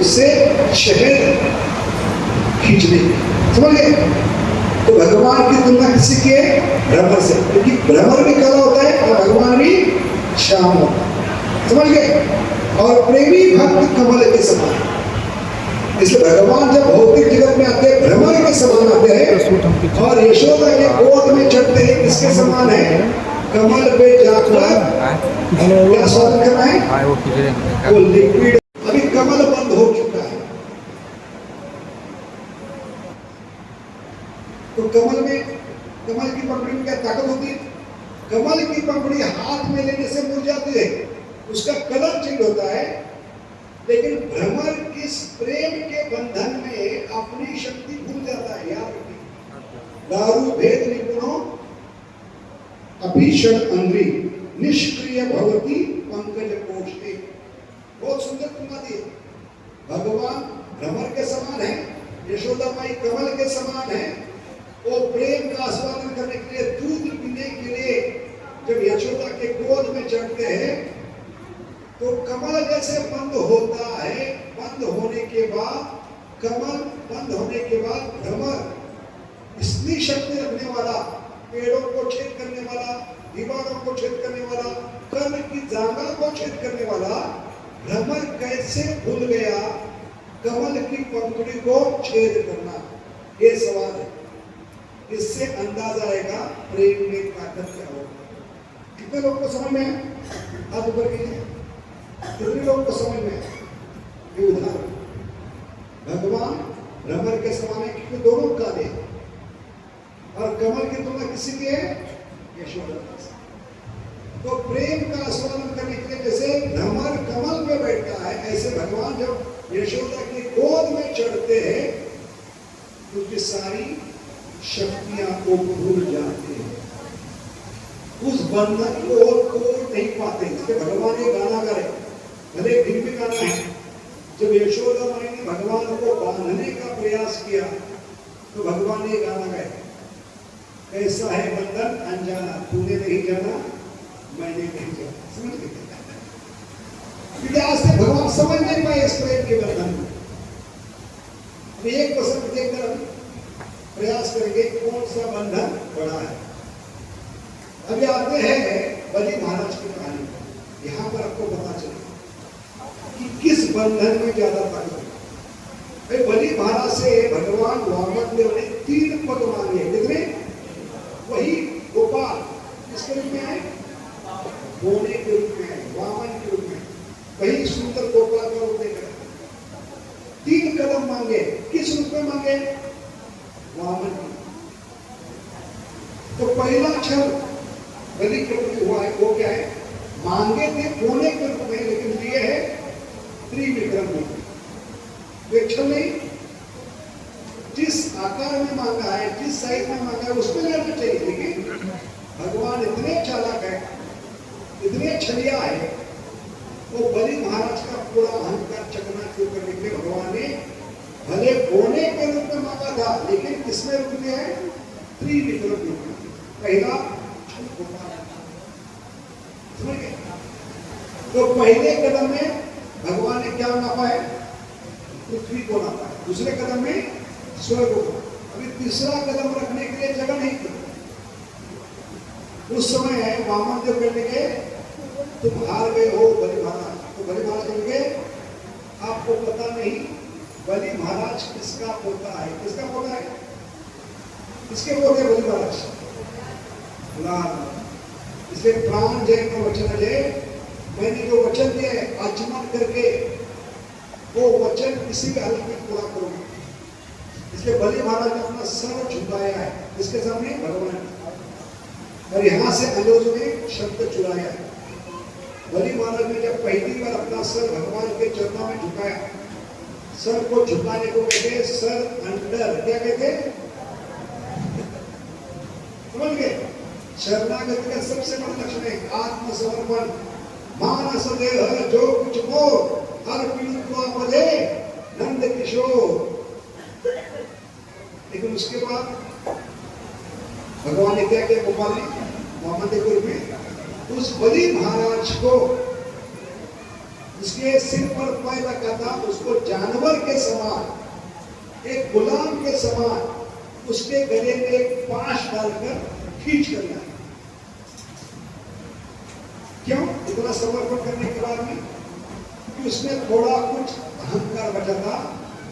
उससे शहद खींचने की, समझ गए? तो भगवान की तुलना किसी के भ्रमर से, क्योंकि भ्रमर भी काला होता है और भगवान भी श्याम होता है, समझ गए? और प्रेमी भक्त कमल के समान, इसलिए भगवान जब भौतिक जगत में आते हैं भ्रमर के समान आते हैं, और यशोदा के गोद में चढ़ते हैं किसके समान है? कमल पे जाकर क्या स्वागत करना है? वो लिक्विड, अभी कमल बंद हो चुका है, तो कमल की पंखुड़ी में क्या ताकत होती है? कमल की पंखुड़ी हाथ में लेने से मुरझाती है, उसका कलर चेंज होता है, लेकिन भ्रमर किस प्रेम के बंधन में अपनी शक्ति भूल जाता है। याद रखिए, दारू भेद निपुणों अभीषण अंग्री निष्क्रिय भवती पंकज कोष्ठे। बहुत सुंदर तुलना दी। भगवान भ्रमर के समान है, यशोदा माई कमल के समान है। वो प्रेम का आस्वादन करने के लिए, दूध पीने के लिए जब यशोदा के गोद में चढ़ते हैं तो कमल जैसे बंद होता है, बंद होने के बाद, कमल बंद होने के बाद भ्रमर इतनी शक्ति रखने वाला, पेड़ों को छेद करने वाला, दीवारों को छेद करने वाला, कर्ण की जांघा को छेद करने वाला भ्रमर कैसे भूल गया कमल की पंखुड़ी को छेद करना? ये सवाल है। इससे अंदाजा आएगा प्रेम में ताकत क्या होगा। कितने लोगों को समझ में है? हाथ ऊपर कीजिए। कितने लोगों को समझ में है? ये उदाहरण भगवान भ्रमर के समान है, क्योंकि दोनों काले हैं, और कमल की तुलना किसी की है? यशोदा के साथ। तो प्रेम का आस्वादन करने के लिए जैसे भ्रमर कमल पे बैठता है, ऐसे भगवान जब यशोदा की गोद में चढ़ते हैं तो उसकी सारी शक्तियां को भूल जाते हैं, उस बंधन को तोड़ नहीं पाते। इसलिए भगवान ये गाना करे, भले दिन भी गाना है, जब यशोदा माई ने भगवान को बांधने का प्रयास किया तो भगवान ने गाना गाया, कैसा है बंधन अनजाना, तूने नहीं जाना मैंने नहीं जाना। समझ गए? क्योंकि आज तक भगवान समझ नहीं पाए इस प्रेम के बंधन को। एक पसंद देखकर प्रयास करेंगे कौन सा बंधन बड़ा है। अभी आते हैं बलि महाराज की कहानी पर। यहाँ पर आपको पता चले कि किस बंधन में ज्यादा ताकत है। बलि महाराज से भगवान वामन देव ने 3 पद मांगे। कितने? वही गोपाल किसके रूप में है? बोने के रूप में है, वामन के रूप में। वही सुंदर गोपाल का रूप लेकर 3 कदम मांगे। किस रूप में मांगे? वामन। तो पहला क्षण बलि के प्रति हुआ है, वो क्या है? मांगे थे बोने के रूप में, लेकिन लिए है त्रिविक्रम रूप में। एक क्षण नहीं, जिस आकार में मांगा है, जिस साइज में मांगा है, उसमें लेना चाहिए। लेकिन भगवान इतने चालाक है, इतने छलिया है, वो बलि महाराज का पूरा अहंकार चकनाचूर करने के लिए भगवान ने भले बोने के रूप में मांगा था, लेकिन किसमें रूप में है? त्रिविक्रम रूप में। पहला समझ गए? तो पहले कदम में भगवान ने क्या नापा है? पृथ्वी को नापा है। दूसरे कदम में स्वर्ग को। अभी तीसरा कदम रखने के लिए जगह नहीं थी। उस समय है वामन देव कहने के तुम हार गए हो बलि महाराज। तो बलि महाराज कहेंगे आपको पता नहीं बलि महाराज किसका पोता है? किसका पोता है? किसके पोते बलि महाराज? इसलिए प्राण जय का वचन है, मैंने जो वचन दिया है आचमन करके वो वचन किसी भी हालत में पूरा करूंगा। इसलिए बलि महाराज ने अपना सर झुकाया है इसके सामने भगवान, और यहाँ से अंग्रेजों ने शब्द चुराया है। बलि महाराज ने जब पहली बार अपना सर भगवान के चरणों में झुकाया, सर को झुकाने को कहते सर अंडर, क्या कहते? समझ गए? शरणागति का सबसे बड़ा लक्षण है आत्मसमर्पण। मानस देह जो कुछ हो हर पीड़ित पदे नंद किशोर। लेकिन उसके बाद भगवान ने क्या किया? गोपाल ने वामन देव में उस बलि महाराज को उसके सिर पर पैर रखा था, उसको जानवर के समान, एक गुलाम के समान उसके गले में एक पाश डालकर खींच कर लाया। क्यों? इतना समर्पण करने के बाद में कि उसमें थोड़ा कुछ अहंकार बचा था।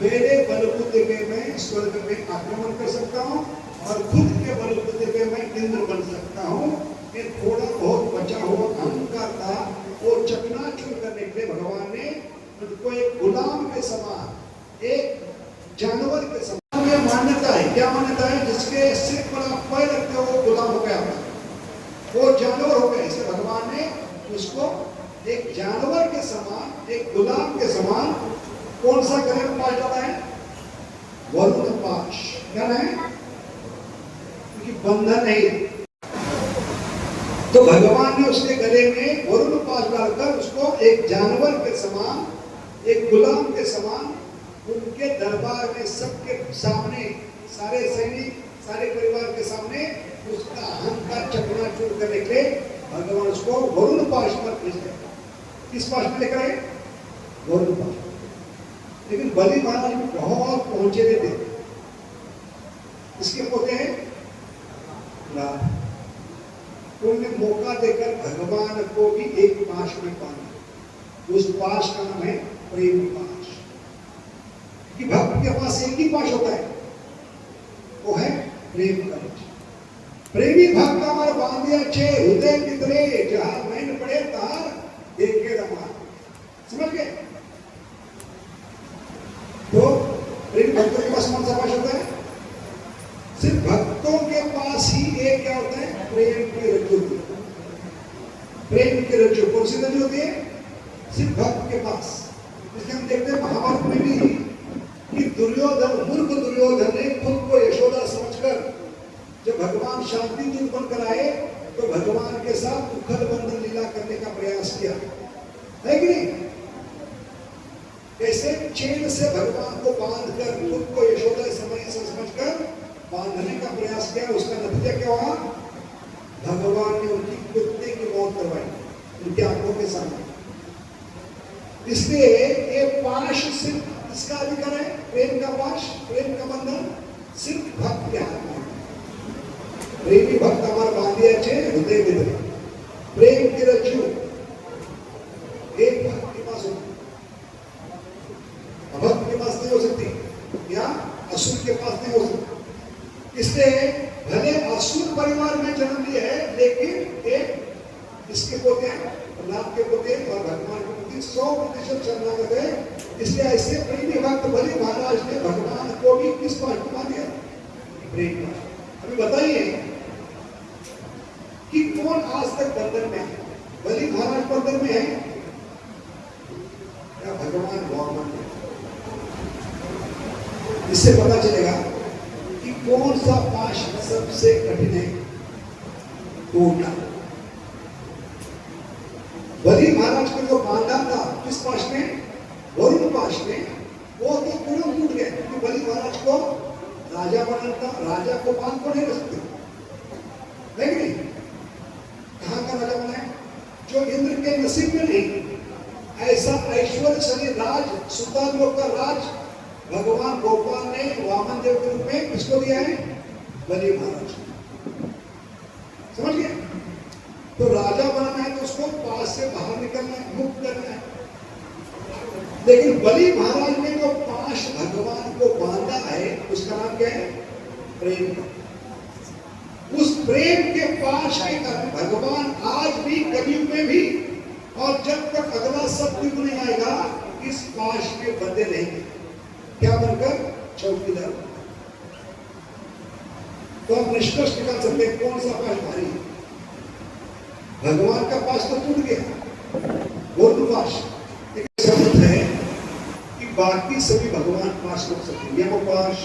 मेरे बलबूते पे मैं स्वर्ग में आक्रमण कर सकता हूँ और खुद के बलबूते पे मैं इंद्र बन सकता हूँ। ये थोड़ा बहुत बचा हुआ अहंकार था, वो चकनाचूर करने के लिए भगवान ने उनको एक गुलाम के समान, एक जानवर के समान। ये मान्यता है, क्या मान्यता है? जिसके सिर पर आप पैर रखते हो वो गुलाम हो गया, वो जानवर हो गया। इसलिए भगवान ने उसको एक जानवर के समान, एक गुलाम के समान कौन सा गले में पाश डाला है? वरुण पाश। क्या है? क्योंकि बंधन है। तो भगवान ने उसके गले में वरुण पाश डालकर उसको एक जानवर के समान, एक गुलाम के समान उनके दरबार में सबके सामने, सारे सैनिक, सारे परिवार के सामने उसका अहंकार चकनाचूर करने के लिए भगवान उसको वरुण पाश पर भेज दिया। किस पाश में लेकर आए? वरुण पाश। लेकिन बलि महाराज बहुत पहुंचे हुए थे। इसके पोते हैं उन्होंने मौका देकर भगवान को भी एक पाश में बांधा। उस पाश का नाम है प्रेम पाश। कि भक्त के पास एक ही पाश होता है, वो है प्रेम कवच। प्रेमी भक्त हमारे बांधिया छे हृदय मित्रे, जहां मैन पड़े तार देखे रमान। समझ गए? तो प्रेमी भक्तों के पास कौन सा पाश होता है? सिर्फ भक्तों के पास ही एक क्या होता है? प्रेम की रज्जु। प्रेम की रज्जु कौन सी रज्जु होती है? सिर्फ भक्त के पास। इसलिए हम देखते हैं महाभारत में भी कि दुर्योधन, मूर्ख दुर्योधन ने खुद को यशोदा समझकर जब भगवान शांति दूत बनकर आए तो भगवान के साथ उखल बंधन लीला करने का प्रयास किया, है कि नहीं? कैसे चेन से भगवान को बांधकर खुद को यशोदा समझकर बांधने का प्रयास किया। उसका नतीजा क्या हुआ? भगवान ने उनकी कुत्ते की मौत करवाई उनकी आंखों के सामने। इसलिए ये पाश सिर्फ इसका अधिकार है, प्रेम का पाश, प्रेम का बंधन सिर्फ भक्त के हाथ में। प्रेमी भक्त हमारा बांधिया छे हृदय में। प्रेम की रज्जु एक भक्त के पास होती, अभक्त के पास नहीं हो सकती, या असुर के पास नहीं हो सकती। इसलिए भले असुर परिवार में जन्म लिया है, लेकिन एक इसके पोते हैं, प्रहलाद के पोते और भगवान के प्रति 100% शरणागत है। इसलिए ऐसे प्रेमी भक्त बलि महाराज ने भगवान को भी किस पाश में बांध दिया? प्रेम पाश। अभी बताइए कि कौन आज तक बंधन में है? बलि महाराज बंधन में है या भगवान वामन में? इससे पता चलेगा कि कौन सा पाश सबसे कठिन है टूटना। बलि महाराज को जो बांधा था किस पाश में? वरुण पाश में। वो तो तुरंत टूट गया क्योंकि बलि महाराज को राजा बनना था। राजा को बांध को नहीं रख सकते, नहीं? कहां का राजा बना है? जो इंद्र के नसीब में नहीं। ऐसा ऐश्वर्यशाली राज, सुल्तान लोग का राज भगवान गोपाल ने वामन देव के रूप में किसको दिया है? बलि महाराज। समझ गए? तो राजा बनना है तो उसको पास से बाहर निकलना है, मुक्त करना है। लेकिन बलि महाराज ने जो पाश भगवान को बांधा है उसका नाम क्या है? प्रेम। उस प्रेम के पाश के कारण भगवान आज भी कलयुग में भी और जब तक अगला सतयुग नहीं आएगा इस पाश में बंधे रहेंगे। क्या बनकर? चौकीदार। तो हम निष्कर्ष निकाल सकते हैं कौन सा पाश भारी है? भगवान का पाश तो टूट गया, वरुण पाश। एक शब्द है कि बाकी सभी भगवान पाश कर सकते, यम पाश,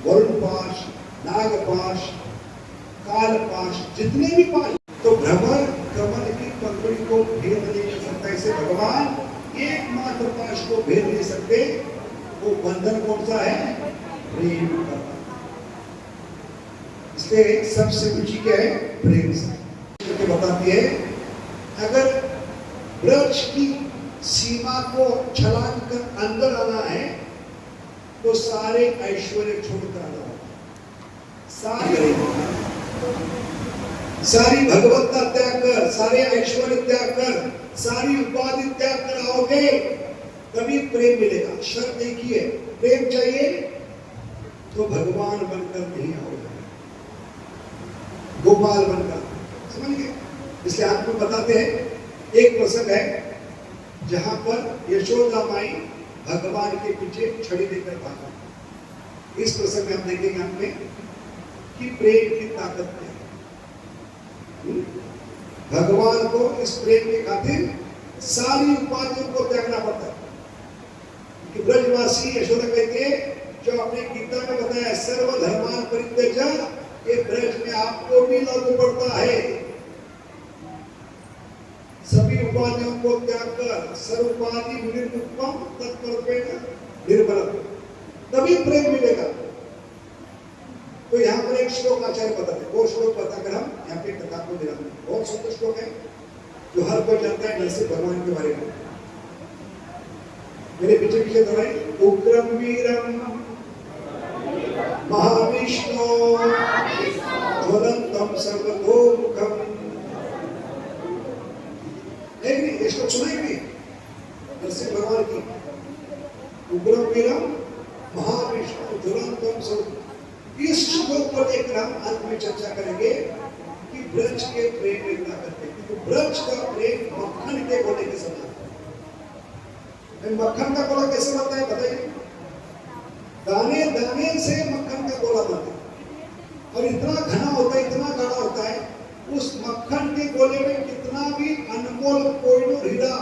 वरुण पाश, नाग पाश, काल पाश, जितने भी पाश। तो भ्रमर कमल की पंखुड़ी को भेद नहीं कर सकता। इसे भगवान एकमात्र पाश को भेद नहीं सकते। वो बंधन कौन सा है? प्रेम का। इसलिए सबसे ऊंची क्या है? प्रेम से। बताती है अगर वृक्ष की सीमा को छलांग कर अंदर आना है तो सारे ऐश्वर्य छोड़कर आना होगा। सारी भगवत्ता त्याग कर, सारे ऐश्वर्य त्याग कर, सारी उपाधि त्याग कर आओगे तभी प्रेम मिलेगा। शर्त एक ही है, प्रेम चाहिए तो भगवान बनकर नहीं आओगे, गोपाल बनकर, समझ गए? इसलिए आपको बताते हैं एक प्रसंग है जहां पर यशोदा माई भगवान के पीछे छड़ी लेकर भागा। इस प्रसंग में हम देखेंगे हमने कि प्रेम की ताकत क्या है। भगवान को इस प्रेम के खातिर सारी उपाधियों को त्यागना पड़ता है। कि ब्रजवासी यशोदा कहते हैं जो अपने गीता में बताया सर्वधर्मान परित्यज्य, ये ब्रज में आपको भी लागू पड़ता है। सभी उपाधियों को त्याग कर सर्वोपाधि निर्मुक्तम तत्परत्वेन निर्मलम, तभी प्रेम मिलेगा। तो यहाँ पर एक श्लोक आचार्य बताते हैं, वो श्लोक बताकर हम यहाँ पे कथा को विराम दें। बहुत सुंदर श्लोक है जो हर कोई जानता है नरसिंह भगवान के बारे में। मेरे पीछे पीछे दोहराए, उग्रम वीरम महाविष्णु ज्वलंतम सर्वतोमुखम। ये श्लोक सुनाएंगे नरसिंह भगवान की, उग्रम वीरम महाविष्णु ज्वलंतम सर्व। इस श्लोक को लेकर हम अंत में चर्चा करेंगे कि ब्रज के प्रेम में क्या करते हैं। तो ब्रज का प्रेम मक्खन के गोले के समान है। मक्खन का गोला कैसे बनता है बताइए? दाने दाने से मक्खन का गोला बनता है और इतना घना होता है, इतना गाढ़ा होता है। उस मक्खन के गोले में कितना भी अनमोल कोहिनूर हीरा